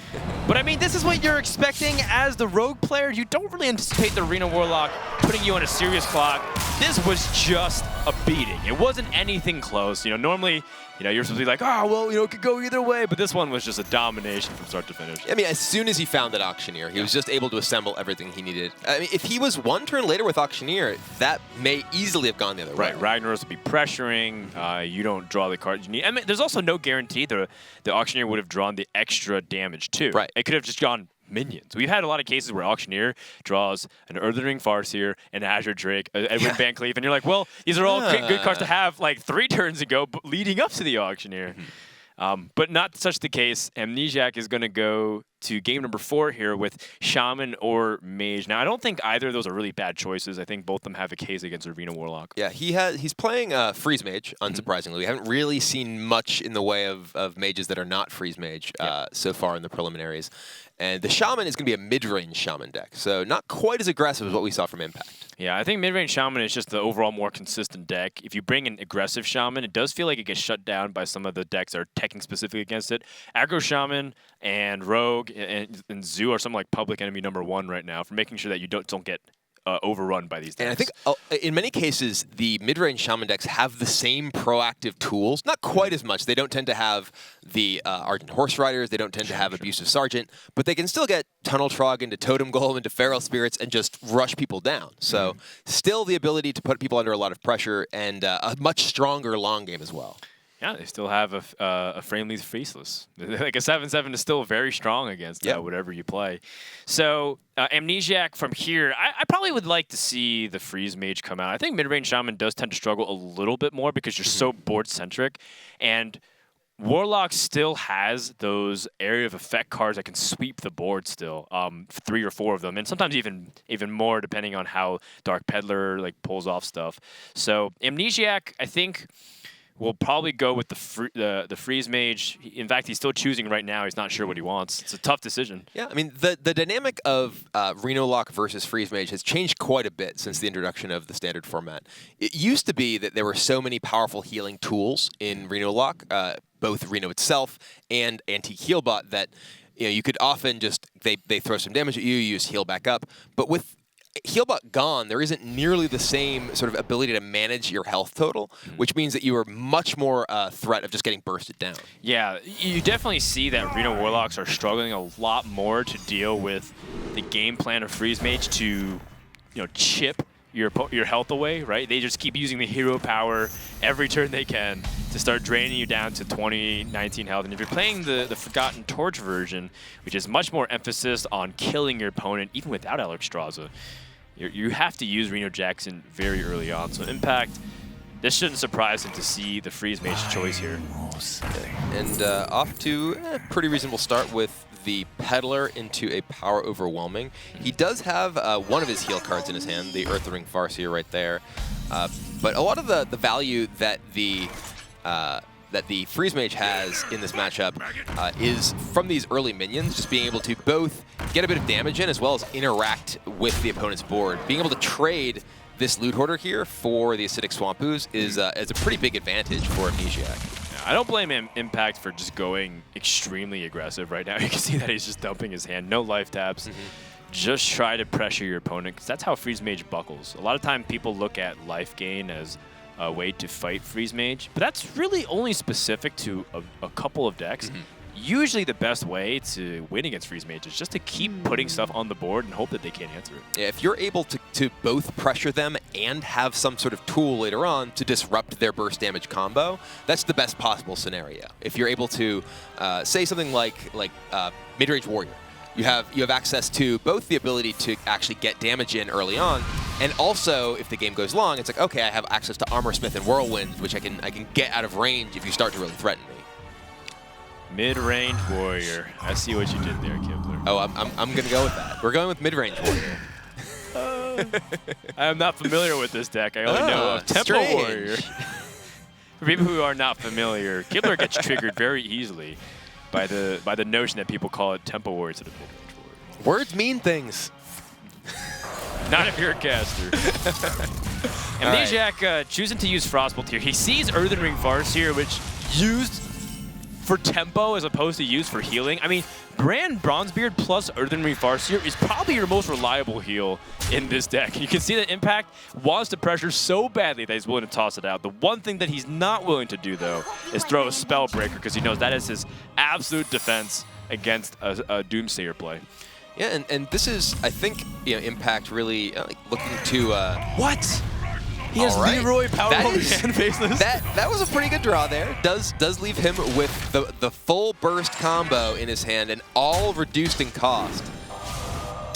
But I mean, this is what you're expecting as the rogue player. You don't really anticipate the Arena Warlock putting you on a serious clock. This was just a beating. It wasn't anything close. Normally, you're supposed to be like, it could go either way. But this one was just a domination from start to finish. I mean, as soon as he found that Auctioneer, he was just able to assemble everything he needed. I mean, if he was one turn later with Auctioneer, that may easily have gone the other way. Right, Ragnaros would be pressuring. You don't draw the cards you need. I mean, there's also no guarantee the Auctioneer would have drawn the extra damage too. Right. It could have just gone minions. We've had a lot of cases where Auctioneer draws an Earthen Ring Farseer, an Azure Drake, Edwin Van Cleef, and you're like, well, these are all good cards to have like 3 turns ago leading up to the Auctioneer. But not such the case. Amnesiasc is going to go to game number 4 here with Shaman or Mage. Now, I don't think either of those are really bad choices. I think both of them have a case against Arena Warlock. Yeah, he's playing Freeze Mage, unsurprisingly. We haven't really seen much in the way of mages that are not Freeze Mage so far in the preliminaries. And the Shaman is going to be a mid-range Shaman deck, so not quite as aggressive as what we saw from Impact. Yeah, I think mid-range Shaman is just the overall more consistent deck. If you bring an aggressive Shaman, it does feel like it gets shut down by some of the decks that are teching specifically against it. Aggro Shaman and Rogue and Zoo are something like public enemy #1 right now for making sure that you don't get overrun by these decks. And I think in many cases, the mid-range Shaman decks have the same proactive tools. Not quite as much. They don't tend to have the Ardent Horse Riders. They don't tend to have Abusive Sergeant. But they can still get Tunnel Trog into Totem Golem, into Feral Spirits, and just rush people down. So still the ability to put people under a lot of pressure and a much stronger long game as well. Yeah, they still have a Framely's Faceless. Like a 7/7 is still very strong against whatever you play. So Amnesiasc from here, I probably would like to see the Freeze Mage come out. I think mid-range Shaman does tend to struggle a little bit more because you're so board-centric. And Warlock still has those area of effect cards that can sweep the board still, 3 or 4 of them, and sometimes even more depending on how Dark Peddler like pulls off stuff. So Amnesiasc, I think, we'll probably go with the Freeze Mage. In fact, he's still choosing right now. He's not sure what he wants. It's a tough decision. Yeah, I mean, the dynamic of Reno Lock versus Freeze Mage has changed quite a bit since the introduction of the standard format. It used to be that there were so many powerful healing tools in Reno Lock, both Reno itself and Antique Healbot, that you could often just, they throw some damage at you, you just heal back up. But with Healbot gone, there isn't nearly the same sort of ability to manage your health total, which means that you are much more threat of just getting bursted down. Yeah, you definitely see that Reno Warlocks are struggling a lot more to deal with the game plan of Freeze Mage to, chip your health away, right? They just keep using the hero power every turn they can to start draining you down to 20, 19 health. And if you're playing the Forgotten Torch version, which is much more emphasis on killing your opponent, even without Alexstrasza, you have to use Reno Jackson very early on. So Impact, this shouldn't surprise him to see the Freeze Mage choice here. And off to a pretty reasonable start with the Peddler into a Power Overwhelming. He does have one of his heal cards in his hand, the Earthen Ring Farseer right there. But a lot of the value that the Freeze Mage has in this matchup is from these early minions, just being able to both get a bit of damage in as well as interact with the opponent's board. Being able to trade this Loot Hoarder here for the Acidic Swamp Ooze is a pretty big advantage for Amnesiasc. I don't blame Impact for just going extremely aggressive right now. You can see that he's just dumping his hand. No life taps. Just try to pressure your opponent, because that's how Freeze Mage buckles. A lot of time people look at life gain as a way to fight Freeze Mage, but that's really only specific to a couple of decks. Usually the best way to win against Freeze Mage is just to keep putting stuff on the board and hope that they can't answer it. Yeah, if you're able to both pressure them and have some sort of tool later on to disrupt their burst damage combo, that's the best possible scenario. If you're able to say something like Mid-Range Warrior, you have access to both the ability to actually get damage in early on, and also if the game goes long, it's like, okay, I have access to Armor Smith and Whirlwind, which I can get out of range if you start to really threaten me. Mid-Range Warrior. I see what you did there, Kibler. Oh, I'm going to go with that. We're going with Mid-Range Warrior. I am not familiar with this deck. I only know of Tempo Warrior. For people who are not familiar, Kibler gets triggered very easily by the notion that people call it Tempo Warrior instead of Mid-Range Warrior. Words mean things. Not if you're a caster. Amnesiasc choosing to use Frostbolt here. He sees Earthen Ring Farseer, which used for tempo as opposed to used for healing. I mean, Brand Bronzebeard plus Earthen Ring Farseer is probably your most reliable heal in this deck. You can see that Impact wants to pressure so badly that he's willing to toss it out. The one thing that he's not willing to do, though, is throw a Spellbreaker, because he knows that is his absolute defense against a Doomsayer play. Yeah, and this is, I think, Impact really looking to... What? He has Leroy Powerhouse and Faceless. That was a pretty good draw there. Does leave him with the full burst combo in his hand and all reduced in cost.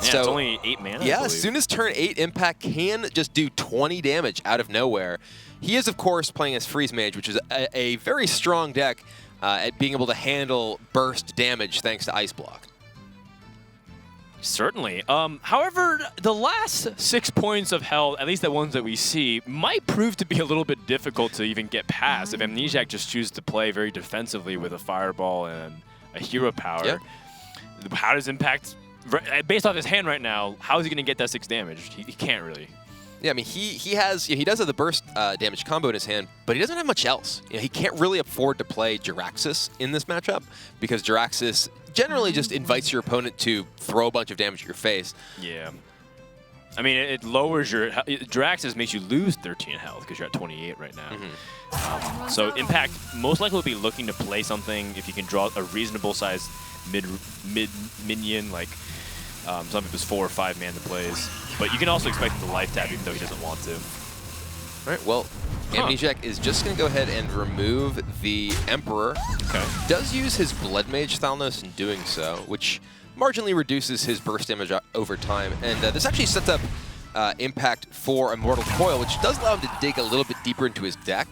Yeah, so, it's only 8 mana. Yeah, as soon as turn 8, Impact can just do 20 damage out of nowhere. He is, of course, playing as Freeze Mage, which is a very strong deck at being able to handle burst damage thanks to Ice Block. Certainly. However, the last 6 points of health, at least the ones that we see, might prove to be a little bit difficult to even get past if Amnesiac just chooses to play very defensively with a Fireball and a Hero Power. Yep. How does Impact, based off his hand right now, how is he going to get that 6 damage? He can't really. Yeah, I mean, he does have the burst damage combo in his hand, but he doesn't have much else. You know, he can't really afford to play Jiraxxus in this matchup because Jiraxxus generally just invites your opponent to throw a bunch of damage at your face. Yeah. I mean, it lowers your... Jiraxxus makes you lose 13 health because you're at 28 right now. So Impact most likely will be looking to play something if you can draw a reasonable sized mid minion, like some of his 4 or 5 mana plays. But you can also expect him to life tap even though he doesn't want to. All right, well, Amnesiac is just going to go ahead and remove the Emperor. Okay. Does use his Blood Mage Thalnos in doing so, which marginally reduces his burst damage over time. And this actually sets up Impact for Immortal Coil, which does allow him to dig a little bit deeper into his deck.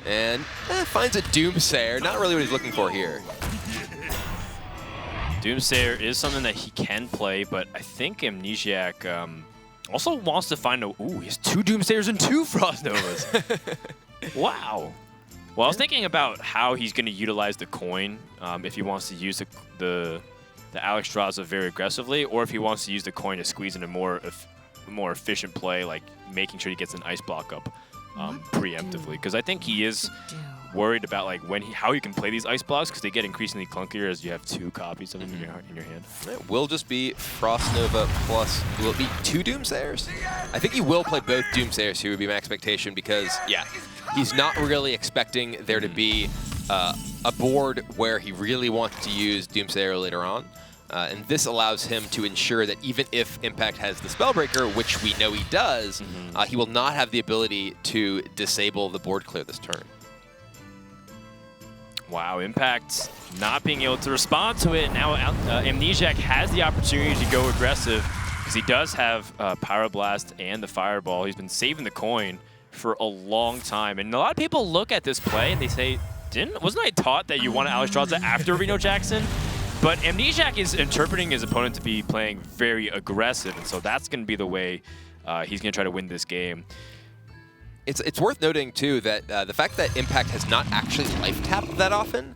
And finds a Doomsayer. Not really what he's looking for here. Doomsayer is something that he can play, but I think Amnesiac also wants to find a... Ooh, he has 2 Doomsayers and 2 Frost Novas. Wow. Well, I was thinking about how he's going to utilize the coin, if he wants to use the Alexstrasza very aggressively, or if he wants to use the coin to squeeze in a more efficient play, like making sure he gets an Ice Block up preemptively. Because I think he is worried about like how you can play these Ice Blocks, because they get increasingly clunkier as you have 2 copies of them in your hand. It will just be Frost Nova plus, will it be 2 Doomsayers? I think he will play both Doomsayers here would be my expectation, because, yeah, he's not really expecting there to be a board where he really wants to use Doomsayer later on. And this allows him to ensure that even if Impact has the Spellbreaker, which we know he does, he will not have the ability to disable the board clear this turn. Wow, Impact not being able to respond to it. Now Amnesiac has the opportunity to go aggressive because he does have Pyroblast and the Fireball. He's been saving the coin for a long time. And a lot of people look at this play and they say, wasn't I taught that you want Alexstrasza after Reno Jackson? But Amnesiac is interpreting his opponent to be playing very aggressive, and so that's going to be the way he's going to try to win this game. It's worth noting, too, that the fact that Impact has not actually life-tapped that often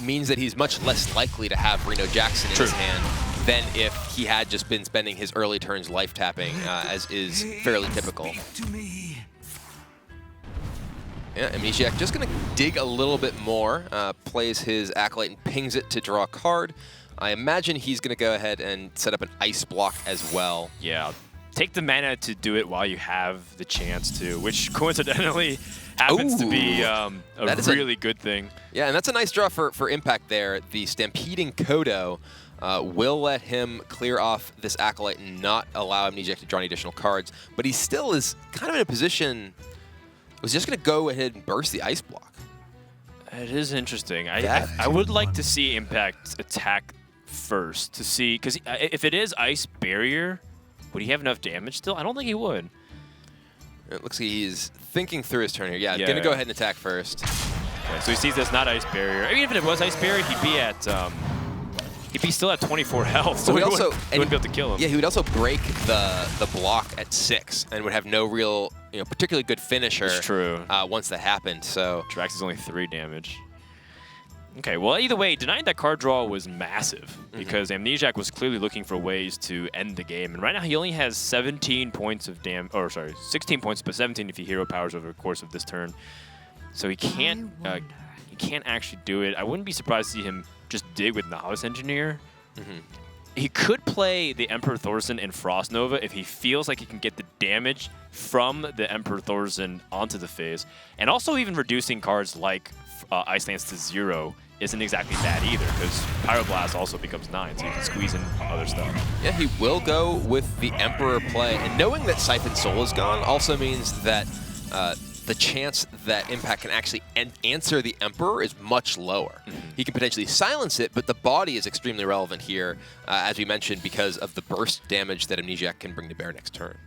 means that he's much less likely to have Reno Jackson in his hand than if he had just been spending his early turns life-tapping, as is fairly typical. Yeah, Amnesiac just going to dig a little bit more, plays his Acolyte and pings it to draw a card. I imagine he's going to go ahead and set up an Ice Block as well. Yeah. Take the mana to do it while you have the chance to, which coincidentally happens to be a really good thing. Yeah, and that's a nice draw for Impact there. The Stampeding Kodo will let him clear off this Acolyte and not allow Amnesiac to draw any additional cards, but he still is kind of in a position... was just going to go ahead and burst the Ice Block. It is interesting. I would like to see Impact attack first to see, because if it is Ice Barrier, would he have enough damage still? I don't think he would. It looks like he's thinking through his turn here. Yeah, going to go ahead and attack first. Okay, so he sees that's not Ice Barrier. I mean, if it was Ice Barrier, he'd be at... he'd be still at 24 health, so he wouldn't be able to kill him. Yeah, he would also break the block at 6 and would have no real, particularly good finisher. That's true. Once that happened, so... Drax is only 3 damage. Okay, well, either way, denying that card draw was massive because Amnesiac was clearly looking for ways to end the game. And right now, he only has 17 points of damage, or sorry, 16 points, but 17 if he hero powers over the course of this turn. So he can't actually do it. I wouldn't be surprised to see him just dig with Novice Engineer. He could play the Emperor Thorson and Frost Nova if he feels like he can get the damage from the Emperor Thorson onto the phase. And also even reducing cards like Ice Lance to 0 isn't exactly bad either, because Pyroblast also becomes 9, so you can squeeze in other stuff. Yeah, he will go with the Emperor play. And knowing that Siphon Soul is gone also means that the chance that Impact can actually answer the Emperor is much lower. He can potentially silence it, but the body is extremely relevant here, as we mentioned, because of the burst damage that Amnesiac can bring to bear next turn.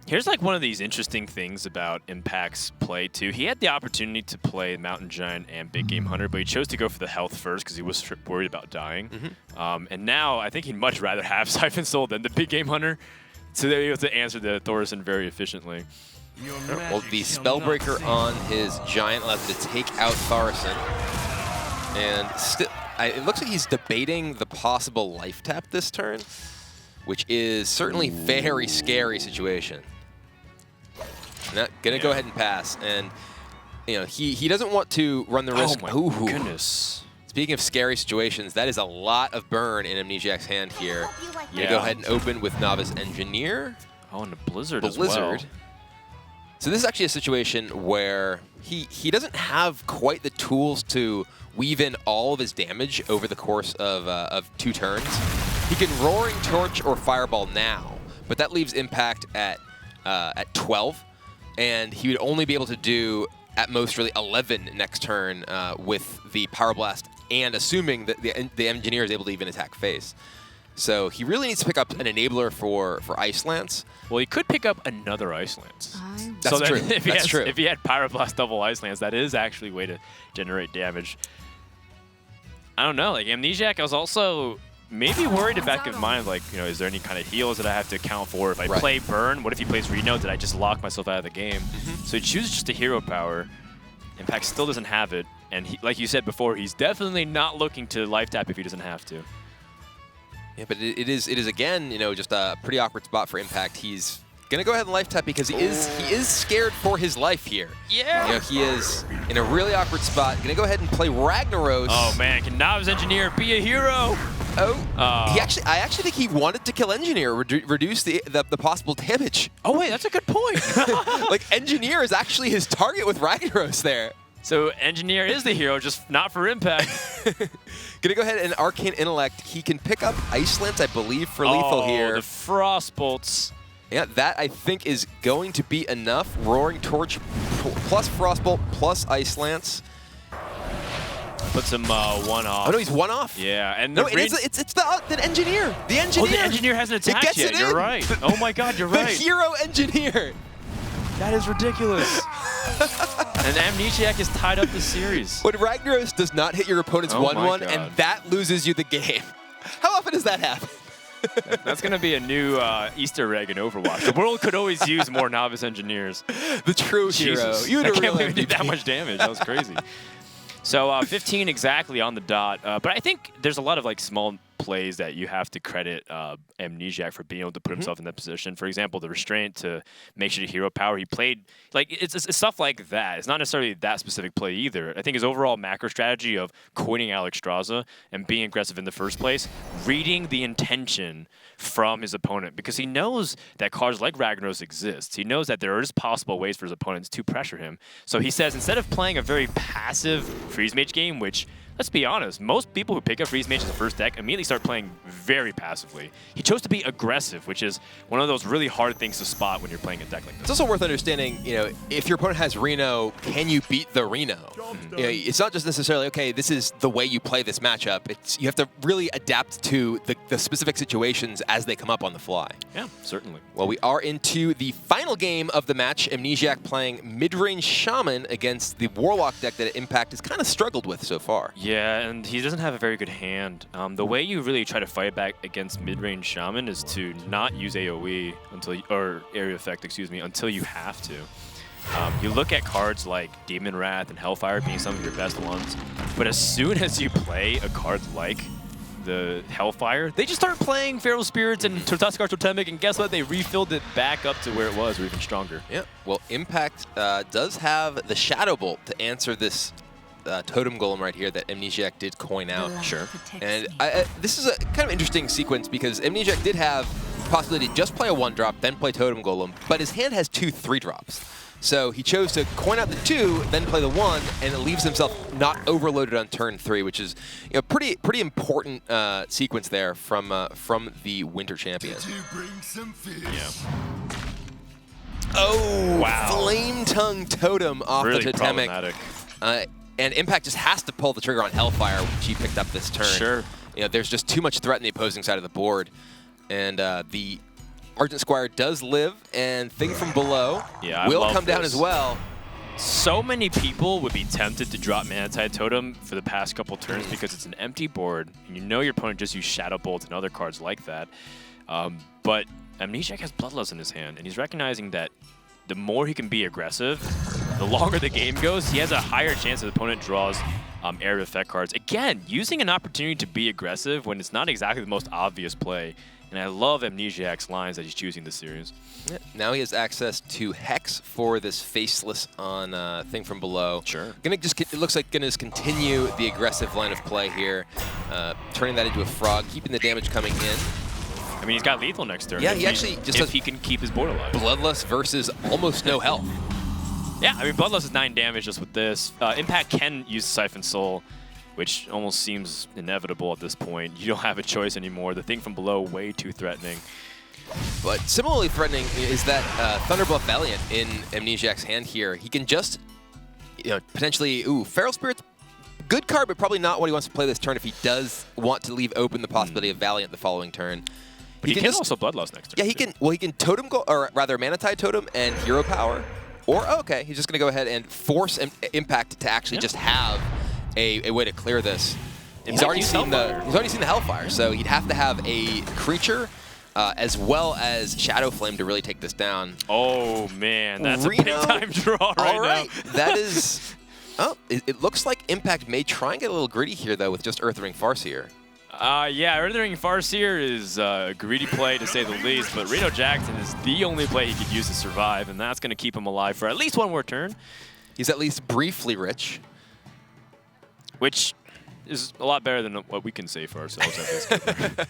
Here's like one of these interesting things about Impact's play too. He had the opportunity to play Mountain Giant and Big Game Hunter, but he chose to go for the health first because he was worried about dying. And now I think he'd much rather have Siphon Soul than the Big Game Hunter, so they're able to answer the Thaurissan very efficiently. Well, the Spellbreaker on his Giant allows him to take out Thaurissan. And still, it looks like he's debating the possible life tap this turn, which is certainly a very scary situation. Gonna go ahead and pass, and he doesn't want to run the risk. Oh my goodness! Speaking of scary situations, that is a lot of burn in Amnesiac's hand here. Gonna go ahead and open with Novice Engineer. Oh, and a Blizzard as well. So this is actually a situation where he doesn't have quite the tools to weave in all of his damage over the course of 2 turns. He can Roaring Torch or Fireball now, but that leaves Impact at 12, and he would only be able to do at most really 11 next turn with the Power Blast, and assuming that the Engineer is able to even attack face. So he really needs to pick up an enabler for Ice Lance. Well, he could pick up another Ice Lance. That's true. If he had Pyroblast double Ice Lance, that is actually a way to generate damage. I don't know. Like Amnesiac, I was also maybe worried in the back of mind, like, is there any kind of heals that I have to account for? If I play Burn, what if he plays Reno? Did I just lock myself out of the game? So he chooses just a Hero Power. Impact still doesn't have it. And like you said before, he's definitely not looking to life tap if he doesn't have to. Yeah, but it is again, just a pretty awkward spot for Impact. He's gonna go ahead and life tap because he is scared for his life here. Yeah. He is in a really awkward spot. Gonna go ahead and play Ragnaros. Oh man, can Novice Engineer be a hero? I actually think he wanted to kill Engineer, reduce the possible damage. Oh wait, that's a good point. Like Engineer is actually his target with Ragnaros there. So Engineer is the hero, just not for Impact. Gonna go ahead and Arcane Intellect. He can pick up Ice Lance, I believe, for lethal here. The Frost Bolts. Yeah, that I think is going to be enough. Roaring Torch plus Frostbolt plus Ice Lance. Puts him 1 off. Oh no, he's 1 off. Yeah, and no, it's the Engineer. The Engineer. Oh, the Engineer hasn't attacked yet. You're right. Oh my God, you're right. The Hero Engineer. That is ridiculous. And Amnesiac is tied up the series. When Ragnaros does not hit your opponent's 1/1, and that loses you the game. How often does that happen? That's going to be a new Easter egg in Overwatch. The world could always use more Novice Engineers. The true hero. You can't believe he did that much damage. That was crazy. So 15 exactly on the dot. But I think there's a lot of like small plays that you have to credit Amnesiac for being able to put himself in that position. For example, the restraint to make sure the hero power. He played like it's stuff like that. It's not necessarily that specific play either. I think his overall macro strategy of coining Alexstrasza and being aggressive in the first place, reading the intention from his opponent, because he knows that cards like Ragnaros exist. He knows that there is possible ways for his opponents to pressure him. So he says, instead of playing a very passive Freeze Mage game, which, let's be honest, most people who pick up Freeze Mage as a first deck immediately start playing very passively. He chose to be aggressive, which is one of those really hard things to spot when you're playing a deck like this. It's also worth understanding, if your opponent has Reno, can you beat the Reno? It's not just necessarily, okay, this is the way you play this matchup. You have to really adapt to the specific situations as they come up on the fly. Yeah, certainly. Well, we are into the final game of the match. Amnesiac playing mid-range Shaman against the Warlock deck that Impact has kind of struggled with so far. Yeah, and he doesn't have a very good hand. The way you really try to fight back against mid-range Shaman is to not use AoE or area effect, until you have to. You look at cards like Demon Wrath and Hellfire being some of your best ones, but as soon as you play a card like the Hellfire, they just start playing Feral Spirits and Tuskar Totemic, and guess what? They refilled it back up to where it was, or even stronger. Yeah, well, Impact does have the Shadow Bolt to answer this Totem Golem right here that Amnesiac did coin out. Sure. And this is a kind of interesting sequence because Amnesiac did have the possibility to just play a 1-drop, then play Totem Golem, but his hand has 2 3-drops. So he chose to coin out the 2, then play the 1, and it leaves himself not overloaded on turn 3, which is pretty important sequence there from the Winter Champion. Yeah. Oh, Wow. Flame Tongue Totem off Really the Totemic. problematic. And Impact just has to pull the trigger on Hellfire, which he picked up this turn. Sure. You know, there's just too much threat on the opposing side of the board. And the Argent Squire does live, and Thing from Below will come down as well. So many people would be tempted to drop Mana-Tide Totem for the past couple turns because it's an empty board, and you know your opponent just used Shadow Bolt and other cards like that. But Amnesiac has Bloodlust in his hand, and he's recognizing that the more he can be aggressive, the longer the game goes, he has a higher chance that the opponent draws area effect cards. Again, using an opportunity to be aggressive when it's not exactly the most obvious play. And I love Amnesiac's lines that he's choosing this series. Yeah, now he has access to Hex for this Faceless on Thing from Below. Sure. It looks like gonna just continue the aggressive line of play here, turning that into a Frog, keeping the damage coming in. I mean, he's got lethal next turn. Yeah, he actually just if he can keep his board alive. Bloodlust versus almost no health. Yeah, I mean, Bloodlust is 9 damage just with this. Impact can use Siphon Soul, which almost seems inevitable at this point. You don't have a choice anymore. The Thing from Below, way too threatening. But similarly threatening is that Thunderbluff Valiant in Amnesiac's hand here. He can just, potentially, Feral Spirit's good card, but probably not what he wants to play this turn if he does want to leave open the possibility of Valiant the following turn. But he can also Bloodlust next turn. Yeah, he can. Well, he can Totem, or rather Mana-Tide Totem and Hero Power. Or, okay, he's just going to go ahead and force Impact to actually just have a way to clear this. He's already seen the Hellfire, so he'd have to have a creature as well as Shadow Flame to really take this down. Oh man, that's a big time draw right now. That is. Oh, it looks like Impact may try and get a little gritty here though with just Earthring Farseer. Yeah, Earthring Farseer is a greedy play to say the least, but Reno Jackson is the only play he could use to survive, and that's going to keep him alive for at least one more turn. He's at least briefly rich. Which is a lot better than what we can say for ourselves at this game.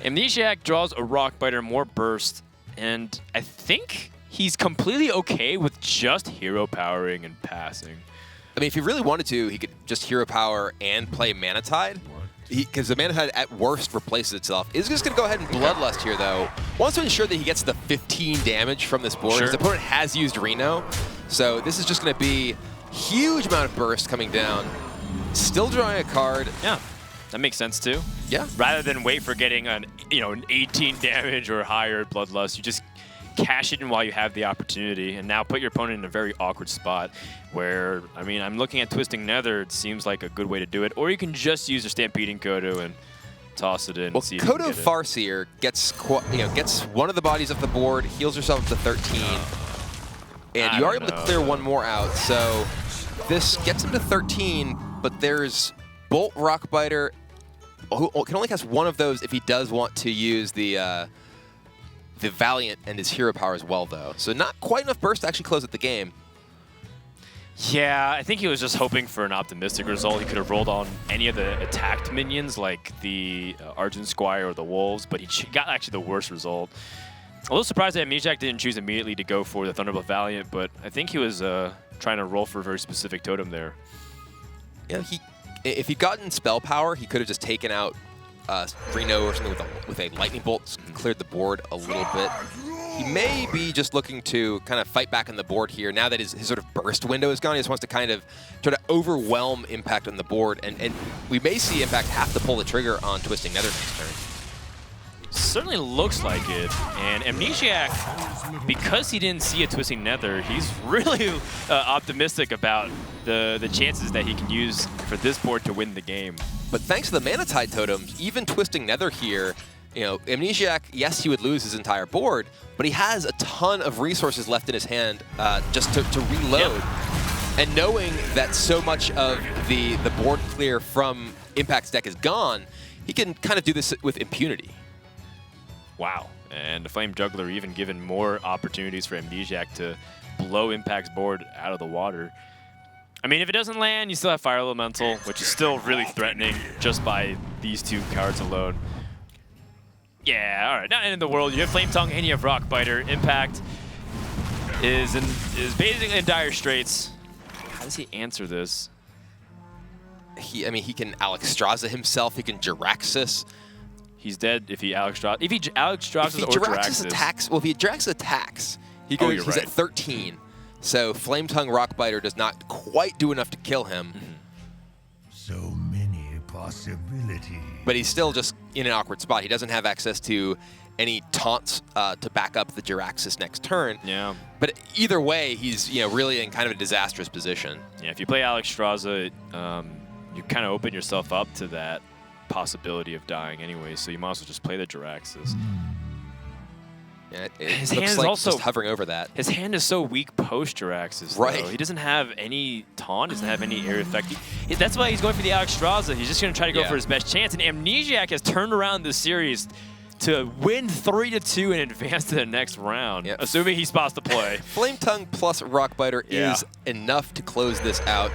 Amnesiac draws a Rockbiter, more burst, and I think he's completely okay with just hero powering and passing. I mean, if he really wanted to, he could just Hero Power and play Mana-Tide. Because the Mana-Tide at worst replaces itself. He's just going to go ahead and Bloodlust here, though. Wants to ensure that he gets the 15 damage from this board. His opponent has used Reno. So this is just going to be huge amount of burst coming down. Still drawing a card. Yeah, that makes sense too. Yeah. Rather than wait for getting an 18 damage or higher Bloodlust, you just cash it in while you have the opportunity, and now put your opponent in a very awkward spot where, I mean, I'm looking at Twisting Nether. It seems like a good way to do it. Or you can just use a Stampeding Kodo and toss it in. Well, and see Kodo Farseer gets one of the bodies off the board, heals yourself up to 13, and you are able to clear one more out. So this gets him to 13, but there's Bolt Rockbiter, who can only cast one of those if he does want to use the Valiant and his Hero Power as well, though. So not quite enough burst to actually close out the game. Yeah, I think he was just hoping for an optimistic result. He could have rolled on any of the attacked minions, like the Argent Squire or the Wolves, but he got actually the worst result. A little surprised that Mage didn't choose immediately to go for the Thunderbluff Valiant, but I think he was trying to roll for a very specific totem there. Yeah, if he'd gotten Spell Power, he could have just taken out Reno or something with a Lightning Bolt, cleared the board a little bit. He may be just looking to kind of fight back on the board here. Now that his sort of burst window is gone, he just wants to kind of try to overwhelm Impact on the board. And we may see Impact have to pull the trigger on Twisting Nether next turn. Certainly looks like it. And Amnesiac, because he didn't see a Twisting Nether, he's really optimistic about the chances that he can use for this board to win the game. But thanks to the Mana-Tide totems, even Twisting Nether here, Amnesiac, yes, he would lose his entire board, but he has a ton of resources left in his hand just to reload. Yep. And knowing that so much of the board clear from Impact's deck is gone, he can kind of do this with impunity. Wow. And the Flame Juggler even given more opportunities for Amnesiac to blow Impact's board out of the water. I mean, if it doesn't land, you still have Fire Elemental, which is still really threatening just by these two cards alone. Yeah, all right, not in the world. You have Flame Tongue and you have Rockbiter. Impact is basically in dire straits. How does he answer this? He can Alexstrasza himself. He can Jiraxxus. He's dead if he Alexstrasza. If he Alexstrasza or Jiraxxus attacks, well, if he Jiraxxus attacks, He's at 13. So Flame Tongue Rockbiter does not quite do enough to kill him. So many possibilities. But he's still just in an awkward spot. He doesn't have access to any taunts to back up the Jiraxis next turn. Yeah. But either way, he's really in kind of a disastrous position. Yeah, if you play Alexstrasza, you kind of open yourself up to that possibility of dying anyway, so you might as well just play the Jiraxis. Yeah, His looks hand is like also just hovering over that. His hand is so weak post Jiraxis. Right. Though. He doesn't have any taunt, doesn't have any area effect. That's why he's going for the Alexstrasza. He's just going to try to go for his best chance. And Amnesiac has turned around this series to win 3-2 and advance to the next round, assuming he spots the play. Flame Tongue plus Rockbiter is enough to close this out.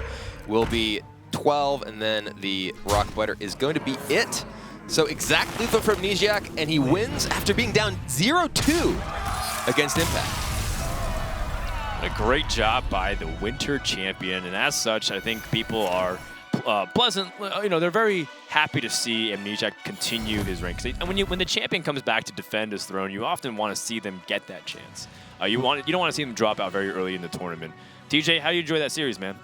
Will be 12, and then the Rockbiter is going to be it. So exact lethal for Amnesiac, and he wins after being down 0-2 against Impact. A great job by the Winter Champion, and as such, I think people are pleasant. They're very happy to see Amnesiac continue his rank. And when the champion comes back to defend his throne, you often want to see them get that chance. You don't want to see them drop out very early in the tournament. TJ, how do you enjoy that series, man?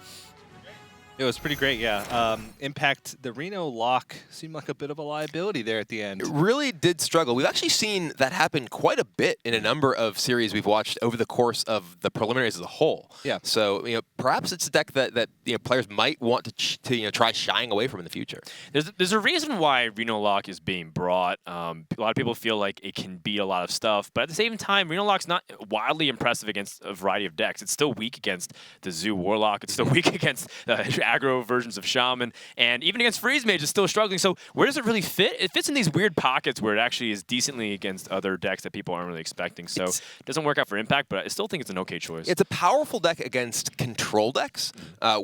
It was pretty great, yeah. Impact, the Reno lock seemed like a bit of a liability there at the end. It really did struggle. We've actually seen that happen quite a bit in a number of series we've watched over the course of the preliminaries as a whole. Yeah. So perhaps it's a deck that players might want to try shying away from in the future. There's a reason why Reno Lock is being brought. A lot of people feel like it can beat a lot of stuff, but at the same time, Reno Lock's not wildly impressive against a variety of decks. It's still weak against the Zoo Warlock. It's still weak against aggro versions of Shaman, and even against Freeze Mage is still struggling. So where does it really fit? It fits in these weird pockets where it actually is decently against other decks that people aren't really expecting. So it doesn't work out for Impact, but I still think it's an okay choice. It's a powerful deck against control decks,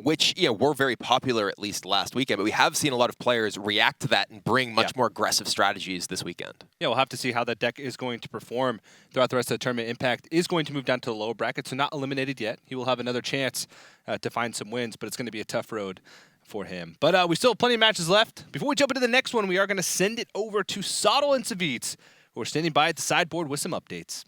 which were very popular at least last weekend, but we have seen a lot of players react to that and bring much more aggressive strategies this weekend. Yeah, we'll have to see how that deck is going to perform throughout the rest of the tournament. Impact is going to move down to the lower bracket, so not eliminated yet. He will have another chance to find some wins, but it's going to be a tough road for him. But we still have plenty of matches left. Before we jump into the next one, we are going to send it over to Sottle and Savitz, who are standing by at the sideboard with some updates.